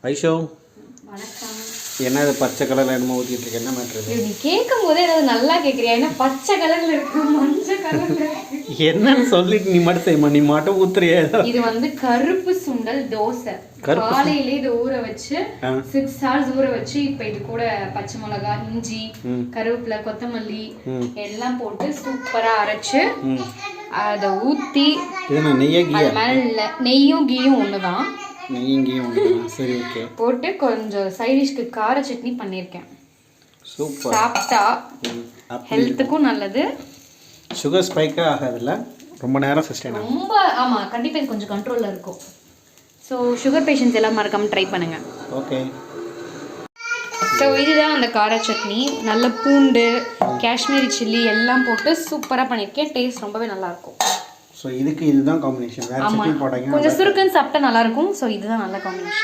ஐஷோ வணக்கம். என்ன இது பச்சை கலர்ல என்னமோ ஊத்திட்டு இருக்கு, என்ன மேட்டர்? நீ கேட்கும் போதே ஏதாவது நல்லா கேக்குறியா? என்ன பச்சை கலர்ல இருக்கு, மஞ்சள் கலர்ல இருக்கு, என்னன்னு சொல்லிட்டு நீ மட்டும் செய்யுமா, நீ மட்டும் ஊத்துறியா? இது வந்து கருப்பு சுண்டல் தோசை. காலையிலே இது ஊற வச்சு 6 hours ஊற வச்சு இப்ப இது கூட பச்சை மிளகாய், இஞ்சி, கருவேப்பிலை, கொத்தமல்லி எல்லாம் போட்டு சூப்பரா அரைச்சு அதை ஊத்தி, அது மேல நெய்யும் கீயும் ஒண்ணுதான், சரி ஓகே, போட்டு கொஞ்சம் சைடிஷ்க்கு கார சட்னி பண்ணியிருக்கேன். சூப்பர். சாப்பிட்டா ஹெல்த்துக்கும் நல்லது, சுகர் ஸ்பைக்கே ஆகாதுல்ல, ரொம்ப நேரம் சஸ்டெயின் ஆகும். ரொம்ப ஆமா, கண்டிப்பா இது கொஞ்சம் கண்ட்ரோல்ல இருக்கும். ஸோ சுகர் பேஷண்ட்ஸ் எல்லாம் மறக்காம ட்ரை பண்ணுங்க. ஓகே. ஸோ இதுதான் அந்த கார சட்னி. நல்ல பூண்டு, காஷ்மீரி சில்லி எல்லாம் போட்டு சூப்பராக பண்ணியிருக்கேன். டேஸ்ட் ரொம்பவே நல்லா இருக்கும். ஸோ இதுக்கு இதுதான் காம்பினேஷன். வேற சட்னி போட்டாங்க கொஞ்சம் சுருக்குன்னு சாப்பிட்டா நல்லா இருக்கும். ஸோ இதுதான் நல்ல காம்பினேஷன்.